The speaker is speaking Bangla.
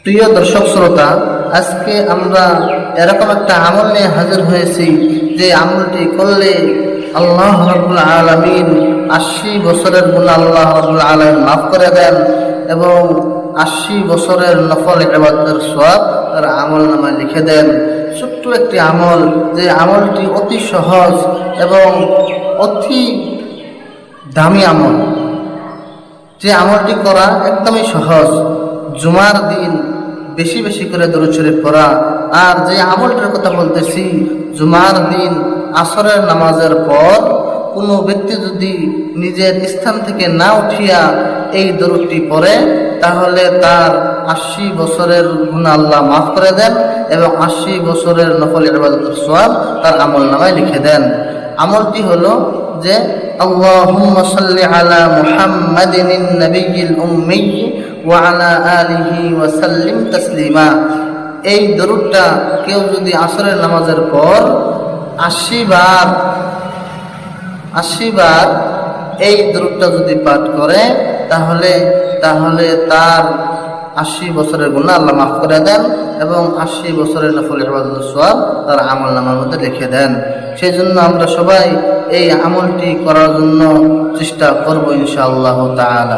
প্রিয় দর্শক শ্রোতা, আজকে আমরা এরকম একটা আমল নিয়ে হাজির হয়েছি যে আমলটি করলে আল্লাহ রাব্বুল আলামিন ৮০ বছরের গুনাহ আল্লাহ রাব্বুল আলামিন মাফ করে দেন এবং ৮০ বছরের নফল ইবাদতের সওয়াব তার আমলনামায় লিখে দেন। ছোট্ট একটি আমল, যে আমলটি অতি সহজ এবং অতি দামি আমল, যে আমলটি করা একদমই সহজ। জুমার দিন বেশি বেশি করে দরুদ শরীফ পড়া। আর যে আমলটার কথা বলতেছি, জুমার দিন আসরের নামাজের পর কোনো ব্যক্তি যদি নিজের স্থান থেকে না উঠিয়া এই দরুদটি পড়ে, তাহলে তার ৮০ বছরের গুনাহ আল্লাহ মাফ করে দেন এবং ৮০ বছরের নফল ইবাদতের সওয়াব তার আমলনামায় লিখে দেন। আমলটি হলো যে আল্লাহুম্মা সাল্লি আলা মুহাম্মাদিন নবিয়্যিল উম্মি ওয়া আলা আলিহি ওয়া সাল্লিম তাসলিমা। এই দরুদটা কেউ যদি আসরের নামাজের পর ৮০ বার এই দরুদটা যদি পাঠ করে, তাহলে তার ৮০ বছরের গুনাহ আল্লাহ মাফ করে দেন এবং ৮০ বছরের নফল ইবাদতের সওয়াব তার আমলনামার মধ্যে লিখে দেন। সেই জন্য আমরা সবাই এই আমলটি করার জন্য চেষ্টা করব ইনশাআল্লাহ তাআলা।